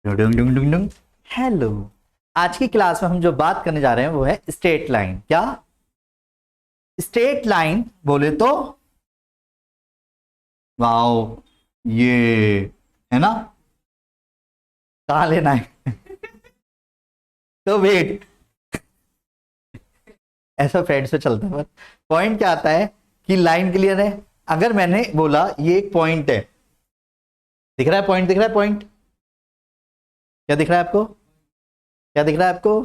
डुंग डुंग डुंग डुंग। Hello, आज की class में हम जो बात करने जा रहे हैं वो है स्ट्रेट लाइन। क्या स्ट्रेट लाइन बोले तो वाओ, ये है ना, कहाँ लेना है तो वेट, ऐसा फ्रेंड्स पे चलता है। पॉइंट क्या आता है कि लाइन क्लियर है। अगर मैंने बोला ये एक पॉइंट है, दिख रहा है पॉइंट, दिख रहा है पॉइंट, क्या दिख रहा है आपको, क्या दिख रहा है आपको,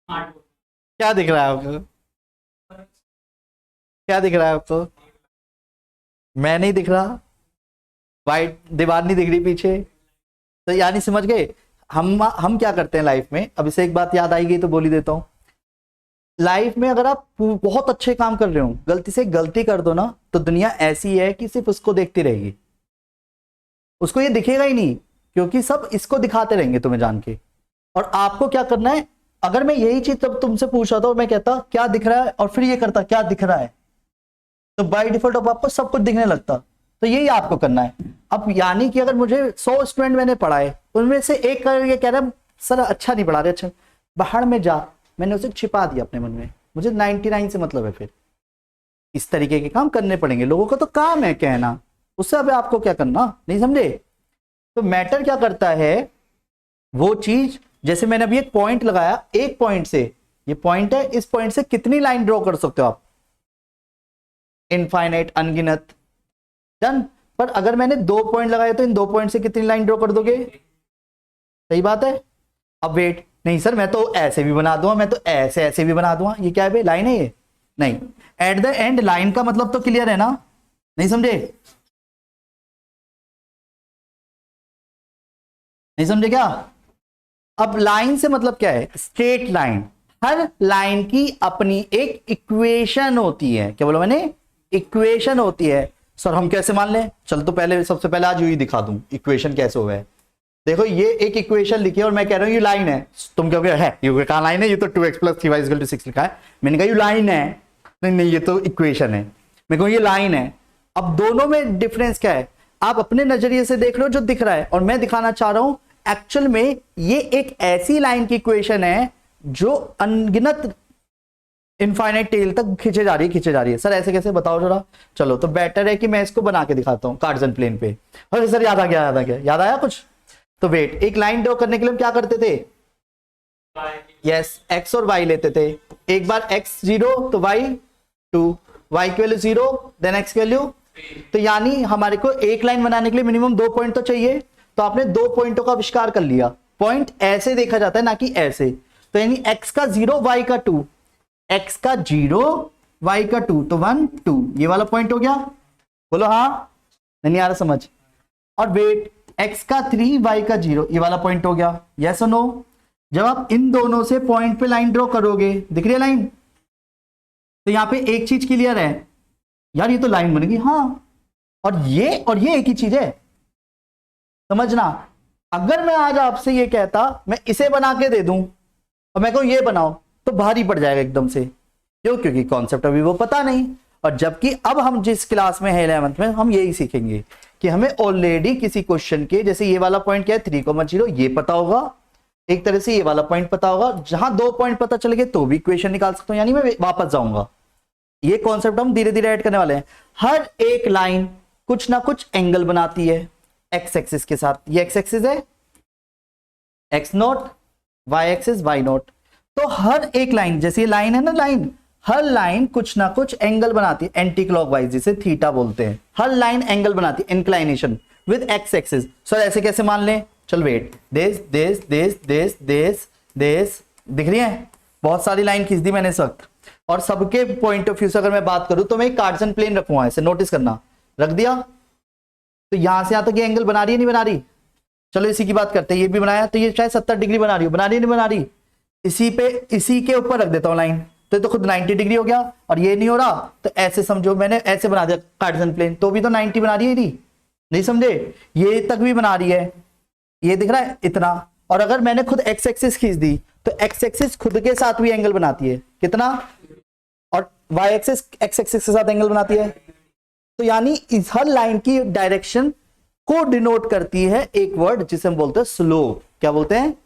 क्या दिख रहा है आपको, क्या दिख रहा है आपको? मैं नहीं दिख रहा, वाइट दीवार नहीं दिख रही पीछे। तो यानी समझ गए हम क्या करते हैं लाइफ में। अब इसे एक बात याद आएगी तो बोल ही देता हूं। लाइफ में अगर आप बहुत अच्छे काम कर रहे हो, गलती से गलती कर दो ना, तो दुनिया ऐसी है कि सिर्फ उसको देखती रहेगी, उसको ये दिखेगा ही नहीं, क्योंकि सब इसको दिखाते रहेंगे तुम्हें जान के। और आपको क्या करना है, अगर मैं यही चीज तब तुमसे पूछ रहा था और मैं कहता क्या दिख रहा है और फिर ये करता क्या दिख रहा है, तो बाय डिफॉल्ट अब आपको सब कुछ दिखने लगता। तो यही आपको करना है। अब यानी कि अगर मुझे 100 स्टूडेंट मैंने पढ़ाए, उनमें से एक कर ये कह रहा है सर अच्छा नहीं पढ़ा रहे, अच्छा बाहर में जा, मैंने उसे छिपा दिया अपने मन में, मुझे 99 से मतलब है। फिर इस तरीके के काम करने पड़ेंगे। लोगों का तो काम है कहना, उससे अब आपको क्या करना, नहीं समझे? तो मैटर क्या करता है वो चीज, जैसे मैंने अभी एक पॉइंट लगाया, एक पॉइंट से, ये पॉइंट है, इस पॉइंट से कितनी लाइन ड्रॉ कर सकते हो आप? इनफाइनाइट, अनगिनत। डन। पर अगर मैंने 2 पॉइंट लगाए तो इन 2 पॉइंट से कितनी लाइन ड्रॉ कर दोगे? सही बात है। अब वेट, नहीं सर मैं तो ऐसे भी बना दूंगा, मैं तो ऐसे ऐसे भी बना दूंगा, ये क्या है भाई, लाइन है ये? नहीं। एट द एंड लाइन का मतलब तो क्लियर है ना, नहीं समझे? नहीं समझे क्या? अब लाइन से मतलब क्या है, स्ट्रेट लाइन। हर लाइन की अपनी एक इक्वेशन होती है। क्या बोला मैंने? इक्वेशन होती है। सर हम कैसे मान लें? चल तो पहले सबसे पहले आज यही दिखा दूं इक्वेशन कैसे हुआ है। देखो ये एक इक्वेशन लिखी है और मैं कह रहा हूं ये लाइन है, तुम कहोगे है ये कहां लाइन है, ये तो 2x + 3y = 6 लिखा है। मैंने कहा ये लाइन है, नहीं नहीं ये तो इक्वेशन है। मैं कहूं ये लाइन है। अब दोनों में डिफरेंस क्या है, आप अपने नजरिए से देख लो जो दिख रहा है, और मैं दिखाना चाह रहा हूं एक्चुअल में ये एक ऐसी लाइन की इक्वेशन है जो अनगिनत इनफाइनाइट टेल तक खींचे जा रही है, खींचे जा रही है। सर ऐसे कैसे बताओ जरा। चलो तो बेटर है कि मैं इसको बना के दिखाता हूं कार्टेशियन प्लेन पे। अरे सर याद आ गया, याद आ गया, याद आया कुछ? तो वेट, एक लाइन ड्रॉ करने के लिए हम क्या करते थे? यस, एक्स और वाई लेते थे। एक बार एक्स 0 तो वाई 2, वाई की वैल्यू 0, देन एक्स की वैल्यू। तो यानी हमारे को एक लाइन बनाने के लिए मिनिमम 2 पॉइंट तो चाहिए। तो आपने 2 पॉइंटों का आविष्कार कर लिया। पॉइंट ऐसे देखा जाता है ना कि ऐसे। तो यानी एक्स का 0 वाई का 2, एक्स का 0 वाई का 2, तो 1 2, ये वाला पॉइंट हो गया। बोलो हाँ, नहीं आ रहा समझ? और वेट, x का 3 y का 0, ये वाला पॉइंट हो गया। यस और नो? जब आप इन दोनों से पॉइंट पे लाइन ड्रॉ करोगे, दिख रही है लाइन? तो यहां पे एक चीज क्लियर है यार, ये तो लाइन बन गई। हाँ, और ये एक ही चीज है, समझना। अगर मैं आज आपसे ये कहता मैं इसे बना के दे दूं और मैं कहूं ये बनाओ, तो भारी पड़ जाएगा एकदम से। क्यों? क्योंकि कॉन्सेप्ट अभी वो पता नहीं। और जबकि अब हम जिस क्लास में है 11th में, हम यही सीखेंगे कि हमें ऑलरेडी किसी क्वेश्चन के, जैसे ये वाला पॉइंट क्या है 3,0, ये पता होगा, एक तरह से ये वाला पॉइंट पता होगा। जहां 2 पॉइंट पता चल गए तो भी इक्वेशन निकाल सकता हूं, यानी मैं वापस जाऊंगा। ये कॉन्सेप्ट हम धीरे धीरे ऐड करने वाले हैं। हर एक लाइन कुछ ना कुछ एंगल बनाती है एक्स एक्सिस के साथ। ये एक्स एक्सिस है, x0, वाई एक्सिस y0। तो हर एक लाइन, जैसे ये लाइन है ना, लाइन, हर लाइन कुछ ना कुछ एंगल बनाती है, एंटी क्लॉकवाइज, जिसे थीटा बोलते हैं। हर लाइन एंगल बनाती है, inclination with X axis. Sir ऐसे कैसे मान लें? चल वेट, देश देश देश देश देश देश, दिख रही है? बहुत सारी लाइन खींच दी मैंने इस वक्त। और सबके पॉइंट ऑफ व्यू से अगर मैं बात करूं तो मैं एक कार्टेशियन प्लेन रखूंगा, इसे नोटिस करना, रख दिया। तो यहां से यहां तक ये एंगल बना रही है नहीं बना रही? चलो इसी की बात करते हैं। ये भी बनाया तो ये शायद 70 डिग्री बना रही हो, बना रही है नहीं बना रही? इसी पे, इसी के ऊपर रख देता हूं लाइन, तो खुद 90 डिग्री हो गया। और ये नहीं हो रहा तो ऐसे समझो, मैंने ऐसे बना दिया कार्टेशियन प्लेन, तो भी तो 90 बना रही है नहीं समझे? ये तक भी बना रही है, ये दिख रहा है इतना। और अगर मैंने खुद एक्स एक्सिस खींच दी तो एक्स एक्सिस खुद के साथ भी एंगल बनाती है, कितना? और वाई एक्सिस एक्स एक्सिस के साथ एंगल बनाती है। तो यानी इस हर लाइन की डायरेक्शन को डिनोट करती है एक वर्ड जिसे हम बोलते हैं स्लोप। क्या बोलते हैं?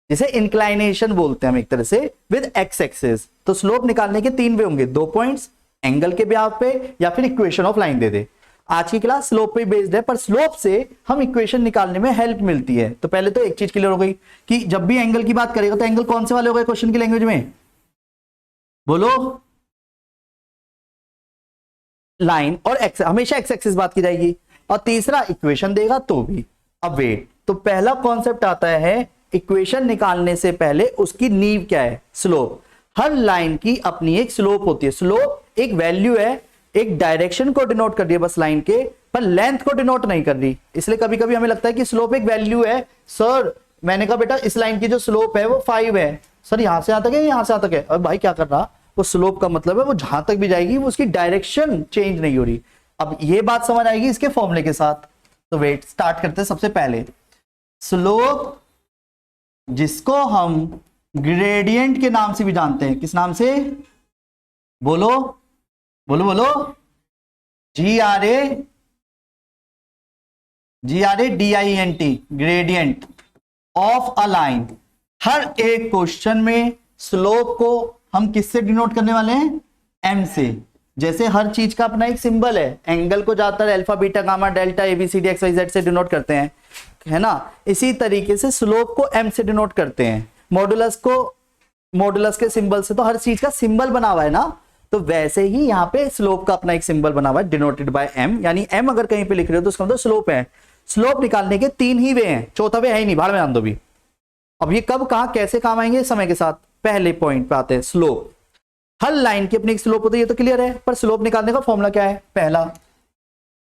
जिसे इंक्लाइनेशन बोलते हैं हम एक तरह से, विद एक्स एक्सिस। तो स्लोप निकालने के 3 वे होंगे, 2 पॉइंट्स एंगल के ब्याह पे, या फिर इक्वेशन ऑफ लाइन दे दे। आज की क्लास स्लोप पे बेस्ड है, पर स्लोप से हम इक्वेशन निकालने में हेल्प मिलती है। तो पहले तो एक चीज क्लियर हो गई कि जब भी एंगल की बात करेगा तो एंगल कौन से वाले हो गए क्वेश्चन की लैंग्वेज में? बोलो। लाइन और एक्स, हमेशा एक्स एक्सिस बात की जाएगी। और तीसरा इक्वेशन देगा तो भी। अब वेट, तो पहला कॉन्सेप्ट आता है इक्वेशन निकालने से पहले उसकी नींव क्या है? स्लोप। हर लाइन की अपनी एक स्लोप होती है। स्लोप एक वैल्यू है, एक डायरेक्शन को डिनोट कर रही है बस लाइन के, पर लेंथ को डिनोट नहीं कर रही। इसलिए कभी कभी हमें लगता है कि स्लोप एक वैल्यू है। सर मैंने कहा बेटा इस लाइन की जो स्लोप है वो 5 है। सर यहां से यहां तक है, यहां से यहां तक है। और भाई क्या कर रहा, वो स्लोप का मतलब है वो जहां तक भी जाएगी वो उसकी डायरेक्शन चेंज नहीं हो रही। अब ये बात समझ आएगी इसके फॉर्मूले के साथ। तो वेट, स्टार्ट करते हैं सबसे पहले। स्लोप जिसको हम ग्रेडियंट के नाम से भी जानते हैं, किस नाम से? बोलो बोलो बोलो। GRADIENT, gradient of a line. हर एक क्वेश्चन में स्लोप को हम किससे डिनोट करने वाले हैं? M से। जैसे हर चीज का अपना एक सिंबल है, एंगल को ज्यादातर alpha beta gamma delta ABCD XYZ से डिनोट करते हैं, है ना। इसी तरीके से स्लोप को M से डिनोट करते हैं। मॉडुलस को मॉडुलस के सिंबल से, तो हर चीज का सिंबल बना हुआ है ना, तो वैसे ही यहाँ पे स्लोप का अपना एक सिंबल बना हुआ है डिनोटेड बाय M। यानी M अगर कहीं पे लिख रहे हो तो उसका मतलब स्लोप है। स्लोप निकालने के 3 ही वे हैं, चौथा वे है ही नहीं, भाड़ में जान दो भी। अब ये कब कहां कैसे काम आएंगे समय के साथ। पहले पॉइंट पे आते हैं, स्लोप। हर लाइन की अपनी एक स्लोप होती है, ये तो क्लियर है। पर स्लोप निकालने का फॉर्मूला क्या है? पहला,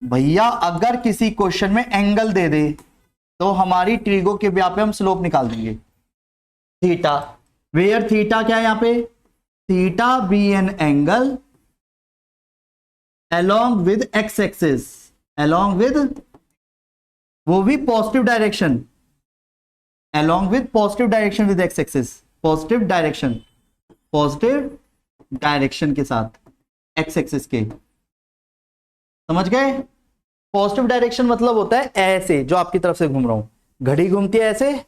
भैया अगर किसी क्वेश्चन में एंगल दे दे तो हमारी ट्रिगो के ब्याह पे हम स्लोप निकाल देंगे। थीटा, वेयर थीटा क्या है यहाँ पे? Theta B N angle along with X axis, along with, वो भी positive direction, along with positive direction with X axis, positive direction के साथ एक्स एक्सिस के। समझ गए? पॉजिटिव डायरेक्शन मतलब होता है ऐसे, जो आपकी तरफ से घूम रहा हूं, घड़ी घूमती है ऐसे।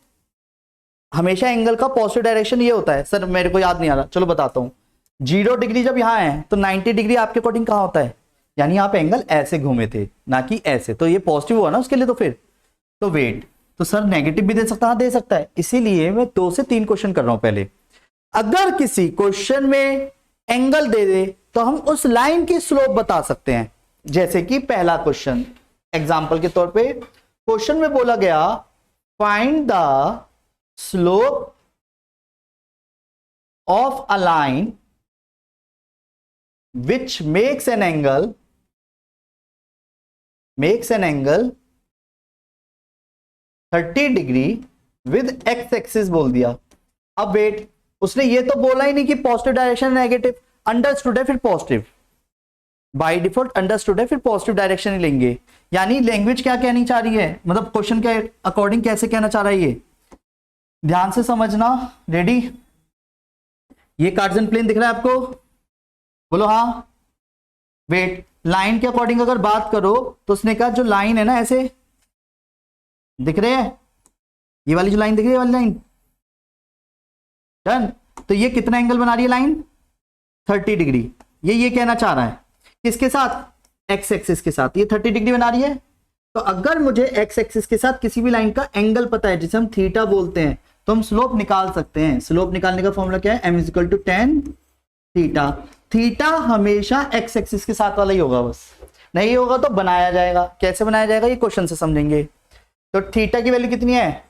हमेशा एंगल का पॉजिटिव डायरेक्शन ये होता है। सर मेरे को याद नहीं आ रहा, चलो बताता हूं। 0 डिग्री जब यहां है तो 90 डिग्री आपके अकॉर्डिंग कहां होता है? यानी आप एंगल ऐसे घूमे थे, ना कि ऐसे, तो ये पॉजिटिव हुआ ना उसके लिए। तो फिर तो वेट, तो सर नेगेटिव भी दे सकता है, दे सकता है। इसीलिए मैं 2 से 3 क्वेश्चन कर रहा हूं। पहले अगर किसी क्वेश्चन में एंगल दे दे तो हम उस लाइन की स्लोप बता सकते हैं। जैसे कि पहला क्वेश्चन, एग्जांपल के तौर पे क्वेश्चन में बोला गया find the slope of a line which makes an angle 30 degree with X axis बोल दिया। अब वेट, उसने ये तो बोला ही नहीं कि पॉजिटिव डायरेक्शन नेगेटिव, अंडरस्टूड है फिर पॉजिटिव, बाय डिफॉल्ट अंडरस्टूड है फिर पॉजिटिव डायरेक्शन ही लेंगे। यानी लैंग्वेज क्या कहनी चाह रही है, मतलब क्वेश्चन के अकॉर्डिंग कैसे कहना चाह रहा है ये, ध्यान से समझना। रेडी? ये कार्टेशियन प्लेन दिख रहा है आपको? बोलो हाँ। वेट, लाइन के अकॉर्डिंग अगर बात करो तो उसने कहा जो लाइन है ना ऐसे दिख रहे हैं, ये वाली जो लाइन दिख रही है, वाली लाइन डन। तो ये कितना एंगल बना रही है लाइन? 30 डिग्री। ये कहना चाह रहा है किसके साथ? एक्स एक्सिस के साथ। ये 30 डिग्री बना रही है। तो अगर मुझे एक्स एक्सिस के साथ किसी भी लाइन का एंगल पता है जिसे हम थीटा बोलते हैं, तो हम स्लोप निकाल सकते हैं। स्लोप निकालने का फॉर्मूला क्या है? m = tan theta. थीटा हमेशा एक्स एक्सिस के साथ वाला ही होगा, बस नहीं होगा तो बनाया जाएगा। कैसे बनाया जाएगा ये क्वेश्चन से समझेंगे। तो थीटा की वैल्यू कितनी है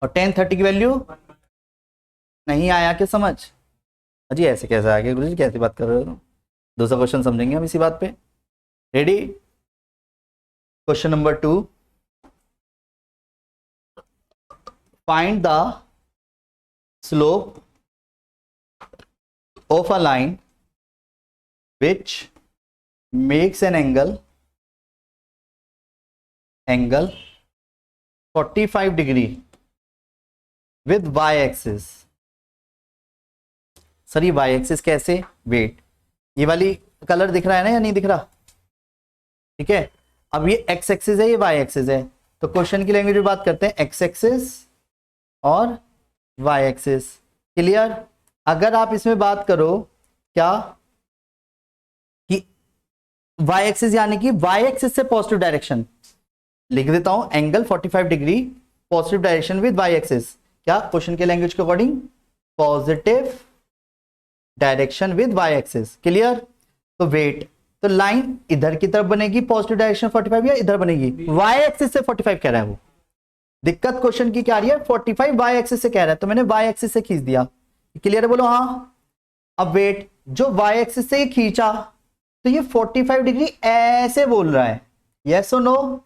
और tan 30 की वैल्यू नहीं आया क्या समझ? अजी ऐसे कैसे आ गया गुरु जी, कैसे बात कर रहे हो? दूसरा क्वेश्चन समझेंगे हम इसी बात पे। Ready? Question number 2, find the slope of a line which makes an angle 45 degree with y axis। Sir ये y axis कैसे? वेट, ये वाली कलर दिख रहा है ना या नहीं दिख रहा? ठीक है। अब ये एक्स एक्सिस है, ये वाई एक्सिस है, तो क्वेश्चन की लैंग्वेज में बात करते हैं एक्स एक्सिस और वाई एक्सिस। क्लियर? अगर आप इसमें बात करो क्या कि वाई एक्सिस यानी कि वाई एक्सिस से पॉजिटिव डायरेक्शन, लिख देता हूं angle 45 degree positive direction with Y axis, क्या क्वेश्चन के लैंग्वेज के according positive direction with Y axis. Clear? तो वेट, तो लाइन इधर की तरफ बनेगी पॉजिटिव डायरेक्शन 45 या इधर बनेगी? वाई एक्सिस से 45 कह रहा है वो। दिक्कत क्वेश्चन की क्या आ रही है? 45 वाई एक्सिस से कह रहा है, तो मैंने वाई एक्सिस से खींच दिया। क्लियर है? बोलो हाँ। अब वेट, जो वाई एक्सिस से खींचा तो ये 45 डिग्री ऐसे बोल रहा है, यस और नो?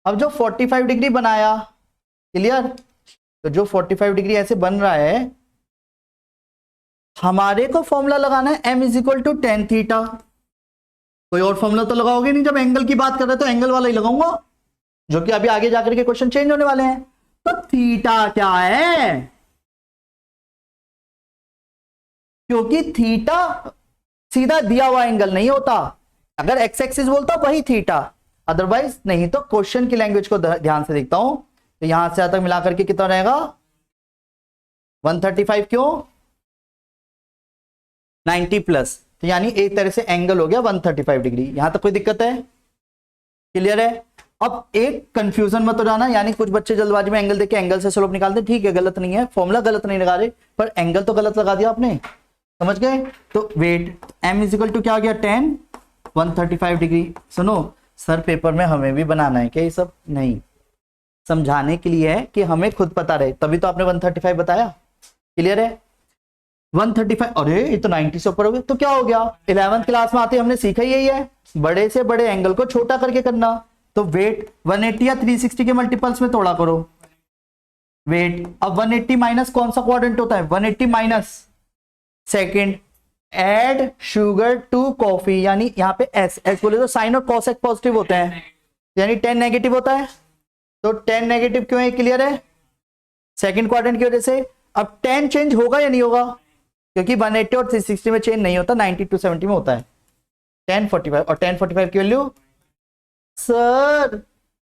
अब जो 45 डिग्री बनाया, क्लियर, तो जो 45 डिग्री ऐसे बन रहा है, हमारे को फॉर्मूला लगाना है m is equal to tan theta. कोई और फॉर्मूला तो लगाओगे नहीं, जब एंगल की बात कर रहे तो एंगल वाला ही लगाऊंगा, जो कि अभी आगे जाकर के क्वेश्चन चेंज होने वाले हैं। तो थीटा क्या है? क्योंकि थीटा सीधा दिया हुआ एंगल नहीं होता, अगर एक्स एक्सिस बोलता वही थीटा, अदरवाइज नहीं। तो क्वेश्चन की लैंग्वेज को ध्यान से देखता हूं, तो यहां से यहां तक मिलाकर के कितना रहेगा? 135 क्यों? 90 प्लस, तो यानी एक तरह से एंगल हो गया 135 डिग्री। यहां तक कोई दिक्कत है? क्लियर है? अब एक कंफ्यूजन मत हो जाना, यानी कुछ बच्चे जल्दबाजी में एंगल देख के एंगल से स्लोप निकालते, ठीक है गलत नहीं है, फॉर्मूला गलत नहीं लगा रहे, पर एंगल तो गलत लगा दिया आपने, समझ गए? तो wait m is equal to क्या आ गया? 10 135 डिग्री। सुनो सर, पेपर में हमें भी बनाना है क्या ये सब? नहीं, समझाने के लिए है कि हमें खुद पता रहे, तभी तो आपने 135 बताया। क्लियर है? 135, अरे ये तो 90 से ऊपर हो गया, तो क्या हो गया? 11th क्लास में आते हमने सीखा यही है, बड़े से बड़े एंगल को छोटा करके करना। तो वेट 180 या 360 के मल्टीपल्स में तोड़ा करो। वेट, अब 180 माइनस कौन सा क्वाड्रेंट होता है? 180 minus second, add sugar to coffee, यानी यहाँ पे एस एस बोले तो साइन और कॉसेक पॉजिटिव होते हैं, यानी 10 नेगेटिव होता है, तो 10 नेगेटिव क्यों है? क्लियर है? सेकंड क्वाड्रेंट की वजह से। अब 10 चेंज होगा या नहीं होगा? क्योंकि 180 और 360 में चेंज नहीं होता, 90 टू 70 में होता है। 10 45, और 10 45 की वैल्यू सर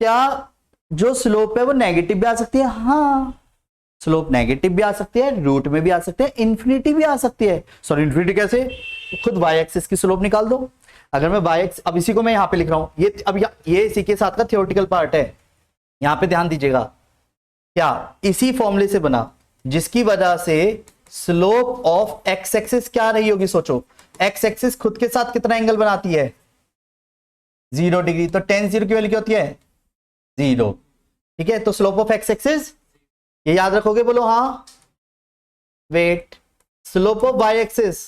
क्या जो स्लोप है वो नेगेटिव भी आ सकती है? हाँ, स्लोप नेगेटिव भी आ सकती है, रूट में भी आ सकते हैं, इन्फिनिटी भी आ सकती है। सॉरी इन्फिनिटी कैसे? खुद वाई एक्सिस की स्लोप निकाल दो। अगर मैं वाई एक्स, अब इसी को मैं यहां पे लिख रहा हूं, ये अब ये इसी के साथ का थियोरेटिकल पार्ट है, यहां पे ध्यान दीजिएगा, क्या इसी फॉर्मूले से बना, जिसकी वजह से स्लोप ऑफ एक्स एक्सिस क्या रही होगी? सोचो, एक्स एक्सिस खुद के साथ कितना एंगल बनाती है? 0 डिग्री, तो 10 0 की वैल्यू क्या होती है? 0। ठीक है, तो स्लोप ऑफ एक्स एक्सिस ये याद रखोगे? बोलो हाँ। Wait, slope of Y axis,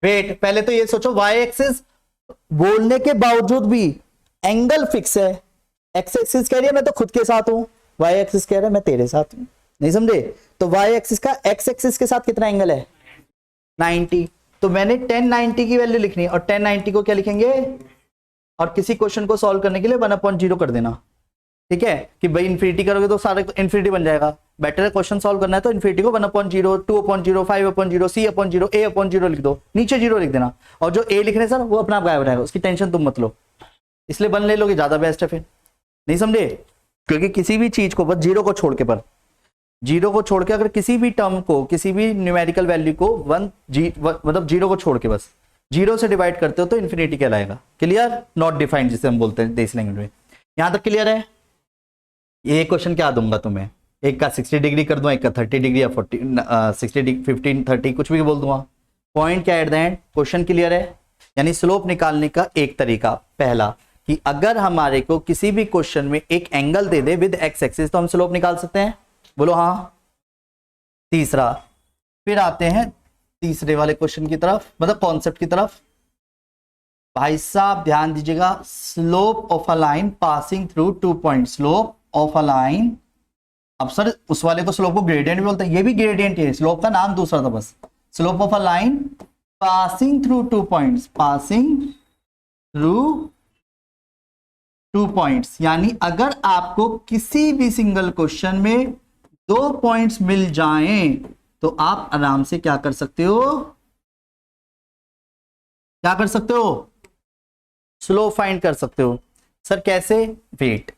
wait पहले तो ये सोचो, वाई एक्सिस बोलने के बावजूद भी एंगल फिक्स है। एक्स एक्सिस कह रही है मैं तो खुद के साथ हूं, वाई एक्सिस कह रहा है मैं तेरे साथ हूं, नहीं समझे? तो वाई एक्सिस का एक्स एक्सिस के साथ कितना एंगल है? 90। तो मैंने 1090 की वैल्यू लिखनी है, और 1090 को क्या लिखेंगे? और किसी क्वेश्चन को सॉल्व करने के लिए 1/0 कर देना, ठीक है? कि भाई इन्फिनिटी करोगे तो सारे इन्फिनिटी बन जाएगा, बेटर है क्वेश्चन सॉल्व करना है तो इन्फिनिटी को 1/0, 2/0, 5/0, c/0, a/0 लिख दो, नीचे 0 लिख देना, और जो a लिख रहे हैं सर वो अपना आप गायब रहेगा, उसकी टेंशन तुम मत लो, इसलिए 1 ले लोगे ज्यादा बेस्ट है फिर, नहीं समझे? क्योंकि किसी भी चीज को बस 0 को छोड़ के, पर 0 को छोड़ के अगर किसी भी टर्म को, किसी भी न्यूमेरिकल वैल्यू को मतलब 0 को छोड़ के बस 0 से डिवाइड करते हो तो इन्फिनिटी कहलाएगा। क्लियर? नॉट डिफाइंड जिसे हम बोलते हैं देसी लैंग्वेज में। यहां तक क्लियर है? ये क्वेश्चन क्या दूंगा तुम्हें, एक का 60 डिग्री कर दूंगा, एक का 30 डिग्री या 60 15 30 कुछ भी बोल दूंगा। पॉइंट क्या at the end? Question clear है? यानी स्लोप निकालने का एक तरीका, पहला कि अगर हमारे को किसी भी क्वेश्चन में एक angle they they with X axis तो हम स्लोप निकाल सकते हैं, बोलो हाँ। तीसरा, फिर आते हैं तीसरे वाले क्वेश्चन की तरफ, मतलब कॉन्सेप्ट की तरफ। भाई साहब ध्यान दीजिएगा, slope of a line passing through 2 point, slope of a line, अब सर उस वाले को स्लोप को ग्रेडियंट भी बोलते हैं, ये भी ग्रेडियंट है, स्लोप का नाम दूसरा था बस। Slope of a line passing through 2 points, passing through 2 points, यानी अगर आपको किसी भी सिंगल क्वेश्चन में 2 पॉइंट्स मिल जाएं तो आप आराम से क्या कर सकते हो? क्या कर सकते हो? स्लोप फाइंड कर सकते हो। सर कैसे? Wait,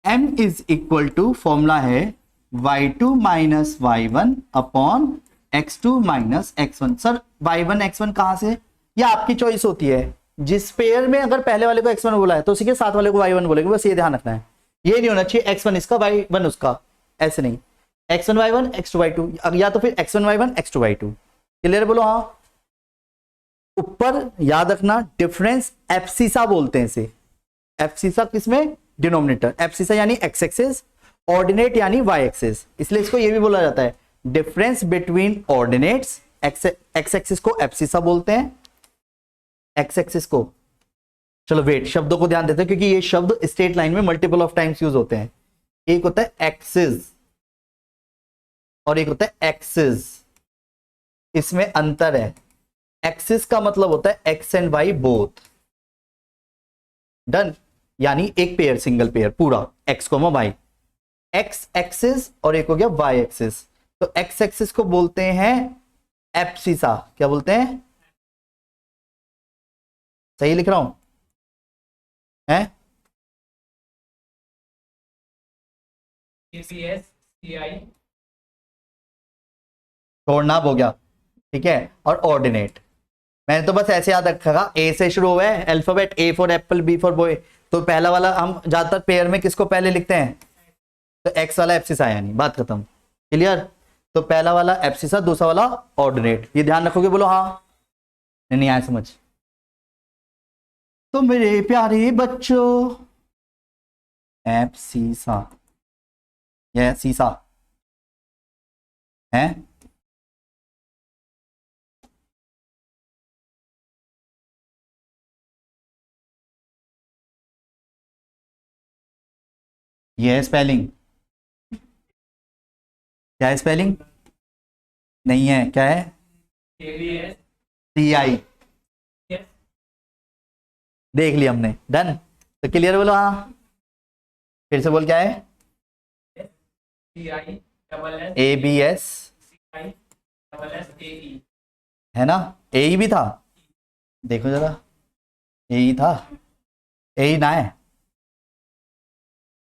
m is equal to formula है y2 minus y1 upon x2 minus x1। Sir y1 x1 कहां से? ये आपकी चॉइस होती है। जिस पेयर में अगर पहले वाले को x1 बोला है तो उसी के साथ वाले को y1 बोलेंगे, बस ये ध्यान रखना है। ये नहीं होना चाहिए x1 इसका y1 उसका, ऐसे नहीं। x1 y1 x2 y2, या तो फिर x1 y1 x2 y2। Clear? बोलो हाँ। ऊपर याद रखना डिफरेंस एब्सिसा बोलते हैं इसे। एब्सिसा किसमें? डिनोमिनेटर। एब्सिसा यानी x एक्सिस, ऑर्डिनेट यानी y एक्सिस, इसलिए इसको ये भी बोला जाता है difference between ordinates. x axis को एब्सिसा बोलते हैं, x एक्सिस को। चलो वेट, शब्दों को ध्यान देते हैं क्योंकि ये शब्द स्ट्रेट लाइन में मल्टीपल ऑफ टाइम्स यूज होते हैं। एक होता है एक्सिस और एक होता है एक्सिस, इसमें अंतर है। एक्सिस का मतलब होता है X and Y both. Done? यानी एक पेयर, सिंगल पेयर पूरा X comma Y. X axis और एक हो गया वाई एक्सिस। तो एक्स एक्सिस को बोलते हैं एब्सिसा। क्या बोलते हैं? सही लिख रहा हूं है? छोड़ना हो गया, ठीक है। और ऑर्डिनेट मैंने तो बस ऐसे याद रखा, ए से शुरू हुआ है alphabet, A for apple, B for boy. तो पहला वाला हम ज्यादातर पेयर में किसको पहले लिखते हैं? तो एक्स वाला एब्सिसा, यानी बात खत्म। क्लियर? तो पहला वाला एब्सिसा, दूसरा वाला ऑर्डिनेट। ये ध्यान रखोगे? बोलो हाँ। नहीं आया समझ? तो मेरे प्यारे बच्चों, एब्सिसा, यह सीसा है। यह है स्पेलिंग। क्या है स्पेलिंग? नहीं है, क्या है? CI। देख लिया हमने। डन? तो क्लियर? बोलो हाँ। फिर से बोल, क्या है? ABS है ना? AE भी था, देखो जरा, AE था, AE ना है।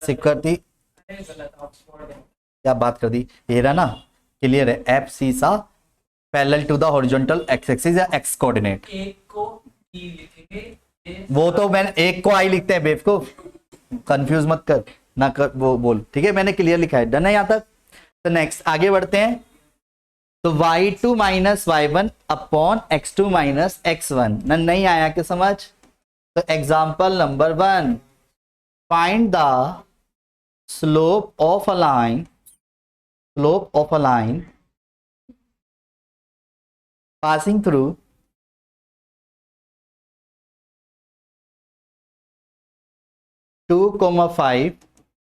सिक्कर थी, क्या बात कर दी। ये रहा ना? क्लियर है? Abscissa parallel to the horizontal X axis या एक्स कोऑर्डिनेट। एक को ई लिखेंगे, वो तो मैंने एक को आई लिखते हैं बेवकूफ, कंफ्यूज मत कर ना कर, वो बोल। ठीक है, मैंने क्लियर लिखा है। डन है यहां तक? तो नेक्स्ट आगे बढ़ते हैं। तो y2 minus y1 upon x2 minus x1। नहीं आया क्या समझ? तो example number 1, find the slope of a line, slope of a line passing through (2,5)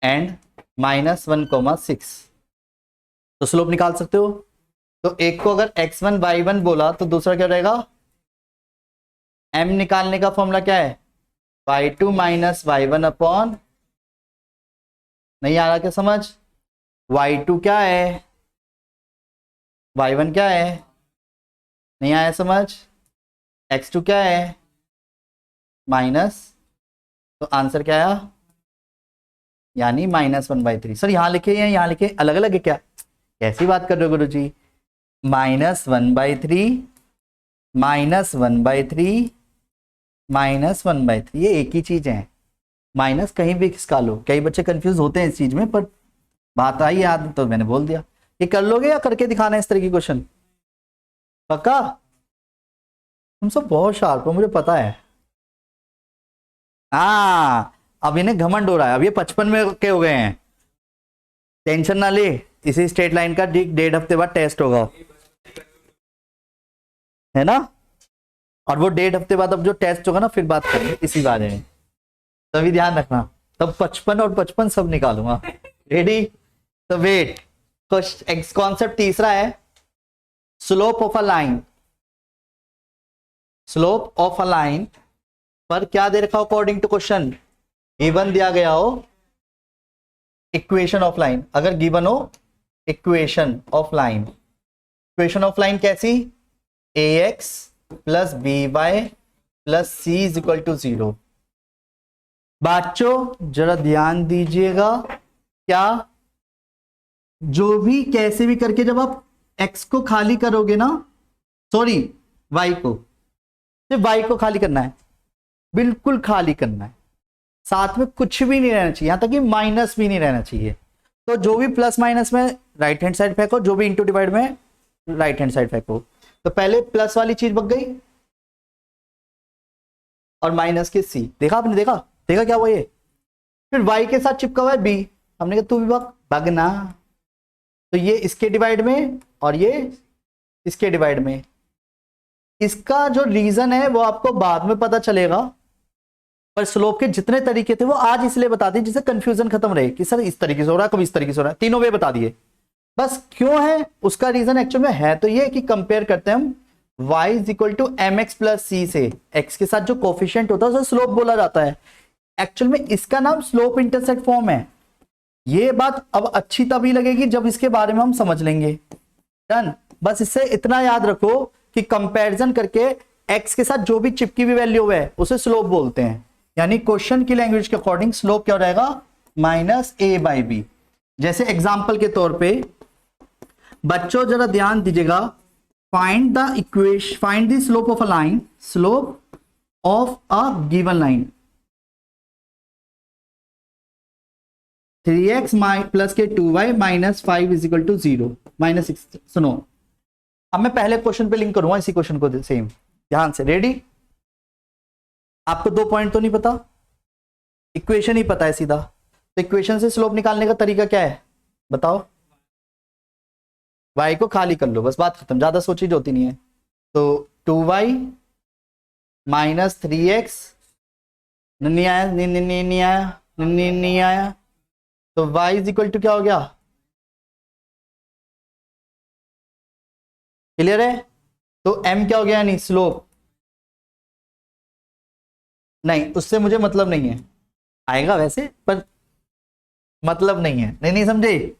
and (1,6). तो स्लोप निकाल सकते हो। तो एक को अगर x1 y1 बोला तो दूसरा क्या रहेगा? m निकालने का फॉर्मूला क्या है? y2 माइनस y1 अपॉन, नहीं आ रहा क्या समझ? y2 क्या है, y1 क्या है, नहीं आया समझ? x2 क्या है, माइनस, तो आंसर क्या आया? यानी -1/3। सर यहाँ लिखे या यहाँ लिखे अलग अलग है क्या? कैसी बात कर रहे हो गुरु जी? -1/3 -1/3 -1/3, ये एक ही चीज है। माइनस कहीं भी खिसका लो, कई बच्चे कंफ्यूज होते हैं इस चीज में, पर बात आई याद तो मैंने बोल दिया। ये कर लोगे या करके दिखाना है इस तरह की क्वेश्चन? पक्का? तुम सब बहुत शार्प हो, मुझे पता है। हाँ, अब इन्हें घमंड हो रहा है, अब ये 55 में के हो गए हैं। टेंशन ना ले, इसी स्ट्रेट लाइन का 1.5 हफ्ते बाद टेस्ट होगा, है ना? और वो 1.5 हफ्ते बाद अब जो टेस्ट होगा ना, फिर बात करेंगे इसी बारे में, तभी ध्यान रखना। तब 55 और 55 सब निकालूंगा। रेडी? तो वेट, कॉन्सेप्ट तीसरा है slope of a line. Slope of a line पर क्या दे रखा हो अकॉर्डिंग टू क्वेश्चन? गिवन दिया गया हो इक्वेशन ऑफ लाइन। अगर गिवन हो equation of line, equation of line कैसी? ax plus by plus c is equal to 0। बच्चों जरा ध्यान दीजिएगा, क्या जो भी कैसे भी करके जब आप x को खाली करोगे ना, सॉरी y को, सिर्फ y को खाली करना है, बिल्कुल खाली करना है, साथ में कुछ भी नहीं रहना चाहिए, यहां तक कि माइनस भी नहीं रहना चाहिए। तो जो भी प्लस माइनस में राइट हैंड साइड फेंको, जो भी इंटू डिवाइड में राइट हैंड साइड फेंको। तो पहले प्लस वाली चीज बच गई और माइनस के सी, देखा आपने, देखा देखा क्या हुआ ये। फिर y के साथ चिपका हुआ है b, हमने कहा तू भी भगना, तो ये इसके डिवाइड में और ये इसके डिवाइड में। इसका जो रीजन है वो आपको बाद में पता चलेगा, पर स्लोप के जितने तरीके थे वो आज इसलिए बता दिए जिससे कंफ्यूजन खत्म रहे कि सर इस तरीके से हो रहा है, कभी इस तरीके से हो रहा है, तीनों वे बता दिए। बस क्यों है उसका रीजन एक्चुअल में है तो ये कि कंपेयर करते हैं हम y is equal to M X plus C से, x के साथ जो कोफिशिएंट होता है उसे स्लोप बोला जाता है। एक्चुअल में इसका नाम स्लोप इंटरसेप्ट फॉर्म है। ये बात अब अच्छी तभी लगेगी जब इसके बारे में हम समझ लेंगे। डन। बस इससे इतना याद रखो कि कंपैरिजन करके x के साथ जो भी चिपकी हुई वैल्यू है उसे स्लोप बोलते हैं। यानी क्वेश्चन की लैंग्वेज के अकॉर्डिंग स्लोप क्या हो जाएगा, माइनस ए बाई बी। जैसे एग्जाम्पल के तौर पे बच्चों जरा ध्यान दीजिएगा, find the equation, find the slope of a line, slope of a given line 3x plus के 2y minus 5 is equal to 0 minus 6। सुनो, अब मैं पहले क्वेश्चन पे लिंक करूंगा इसी क्वेश्चन को, सेम ध्यान से, रेडी। आपको 2 पॉइंट तो नहीं पता, इक्वेशन ही पता है सीधा, तो इक्वेशन से स्लोप निकालने का तरीका क्या है बताओ। y को खाली कर लो, बस बात खत्म, ज्यादा सोची होती नहीं है। तो 2y माइनस 3x, नहीं आया, नहीं आया, नहीं आया, तो y इज इक्वल टू क्या हो गया, क्लियर है। तो m क्या हो गया, नहीं स्लोप, नहीं उससे मुझे मतलब नहीं है, आएगा वैसे पर मतलब नहीं है, नहीं समझे।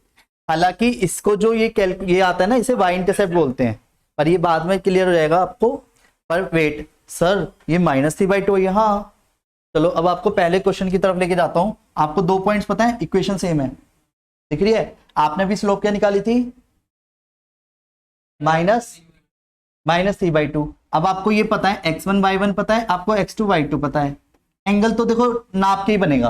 हालांकि इसको जो ये आता है ना, इसे y इंटरसेप्ट बोलते हैं, पर ये बाद में क्लियर हो जाएगा आपको। पर वेट सर, ये -3/2 है, हाँ चलो अब आपको पहले क्वेश्चन की तरफ लेके जाता हूं। आपको 2 पॉइंट्स पता है, इक्वेशन सेम है, दिख रही है। आपने भी स्लोप क्या निकाली थी, -3/2। अब आपको ये पता है x1 y1 पता है, आपको x2 y2 पता है। एंगल तो देखो नाप के ही बनेगा,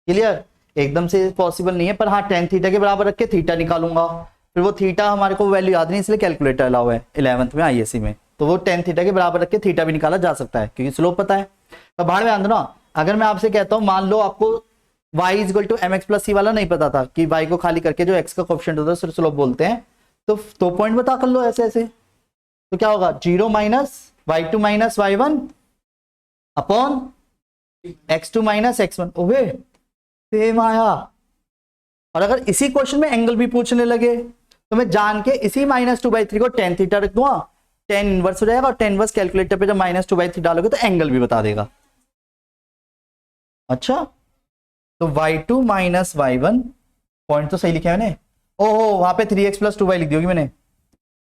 क्लियर, एकदम से पॉसिबल नहीं है, पर हाँ tan थीटा के बराबर रख के थीटा निकालूंगा। फिर वो थीटा हमारे को वैल्यू याद नहीं, इसलिए कैलकुलेटर अलाउ है 11th में आईएससी में, तो वो tan थीटा के बराबर रख के थीटा भी निकाला जा सकता है क्योंकि स्लोप पता है। तो बाहर में आंदो ना, अगर मैं आपसे कहता हूं मान लो आपको y is equal to M X plus C वाला नहीं पता था कि y को खाली करके जो x का कोएफिशिएंट होता है उसे स्लोप बोलते हैं, तो 2 पॉइंट बता कर लो ऐसे ऐसे। तो क्या होगा, 0 minus y2 minus y1 upon x2 minus x1, ओहे सेम आया। और अगर इसी क्वेश्चन में एंगल भी पूछने लगे तो मैं जान के इसी -2/3 को tan थीटा रख दूंगा, tan इनवर्स हो जाएगा, और tan इनवर्स कैलकुलेटर पे जब -2/3 डालोगे तो एंगल भी बता देगा। अच्छा, तो y2 माइनस y1, पॉइंट तो सही लिखा है मैंने, ओहो वहां पे 3x प्लस 2y लिख दी होगी मैंने,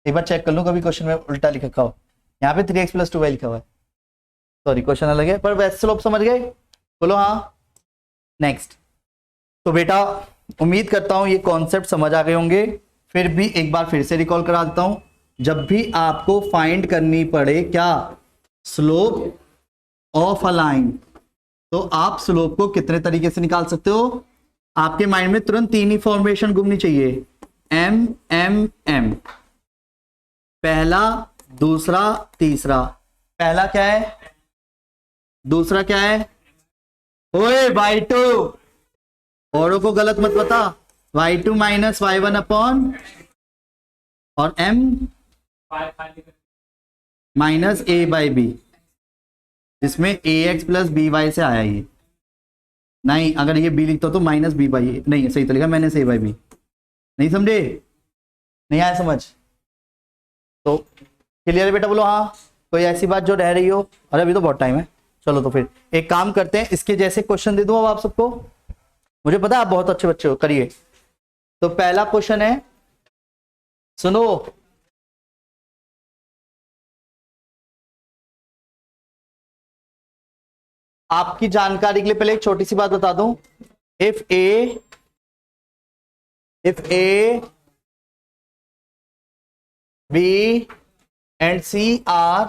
एक बार चेक कर लो कभी क्वेश्चन में उल्टा लिखा हो, यहाँ पे 3x प्लस 2y लिखा हुआ है, सॉरी क्वेश्चन अलग है, पर वैसे स्लोप समझ गए, बोलो हाँ। नेक्स्ट, तो बेटा उम्मीद करता हूं ये कॉन्सेप्ट समझ आ गए होंगे। फिर भी एक बार फिर से रिकॉल करा देता हूं, जब भी आपको फाइंड करनी पड़े क्या, स्लोप ऑफ अ लाइन, तो आप स्लोप को कितने तरीके से निकाल सकते हो। आपके माइंड में तुरंत 3 ही फॉर्मेशन घूमनी चाहिए, एम एम एम, पहला दूसरा तीसरा। पहला क्या है, दूसरा क्या है, ओए y2, औरों को गलत मत बता, y2 माइनस y1 अपॉन, और m minus a by B, जिसमें ax प्लस बी वाई से आया ये, नहीं अगर ये b लिखता तो माइनस बी बाई, नहीं सही तो लिखा मैंने, a बाई बी, नहीं समझे, नहीं आया समझ, तो क्लियर है बेटा, बोलो हाँ। कोई ऐसी बात जो रह रही हो, अरे अभी तो बहुत टाइम है, चलो तो फिर एक काम करते हैं, इसके जैसे क्वेश्चन दे दूं अब आप सबको, मुझे पता है आप बहुत अच्छे बच्चे हो, करिए। तो पहला क्वेश्चन है, सुनो, आपकी जानकारी के लिए पहले एक छोटी सी बात बता दूं, if A B and C are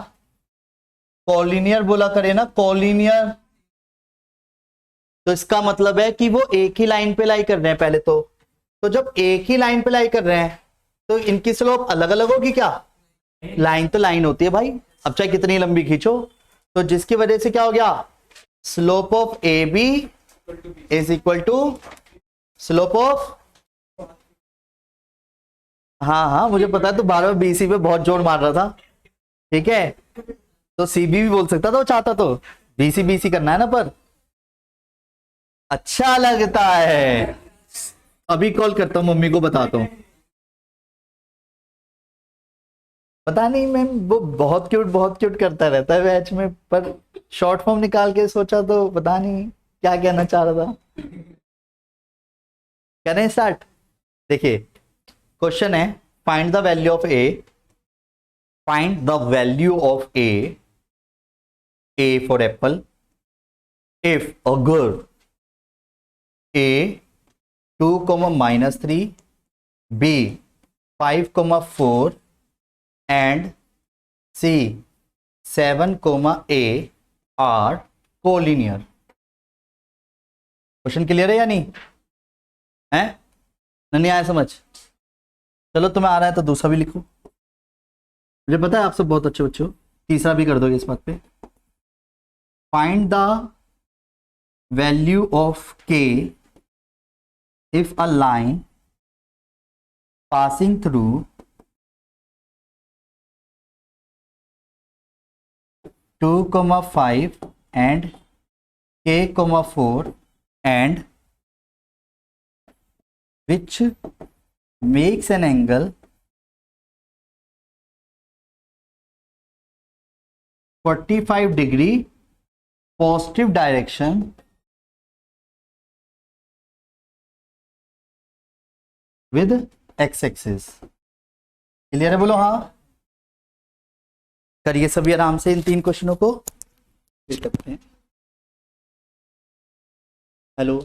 collinear बोला करे ना, कॉलिनियर, तो इसका मतलब है कि वो एक ही लाइन पे लाई कर रहे हैं पहले तो जब एक ही लाइन पे लाई कर रहे हैं तो इनकी स्लोप अलग अलग होगी क्या? लाइन तो लाइन होती है भाई, अब चाहे कितनी लंबी खींचो, तो जिसकी वजह से क्या हो गया, slope of A B is equal to slope of, हाँ मुझे पता है, तो 12 बीसी पे बहुत जोर मार रहा था, ठीक है, तो सीबी भी बोल सकता था वो चाहता तो, बीसी बीसी करना है ना, पर अच्छा लगता है। अभी कॉल करता हूं मम्मी को, बताता हूं। पता नहीं मैम, वो बहुत क्यूट करता रहता है मैच में, पर शॉर्ट फॉर्म निकाल के सोचा तो पता नहीं क्या कहना चाह रहा था। करें स्टार्ट? देखिए क्वेश्चन है, find the value of A, find the value of A for Apple, if अगर a 2, -3, b 5, 4 and c 7, a are collinear। Question clear है या नहीं है? नहीं आया समझ? चलो तुम्हें आ रहा है तो दूसरा भी लिखो, मुझे पता है आप सब बहुत अच्छे बच्चे हो, तीसरा भी कर दोगे इस बात पे। Find the value of k if a line passing through 2, 5 and k, 4 and which makes an angle 45° positive direction with X axis. Clear है? बोलो हाँ। करिए सभी आराम से इन 3 क्वेश्चनों को। हेलो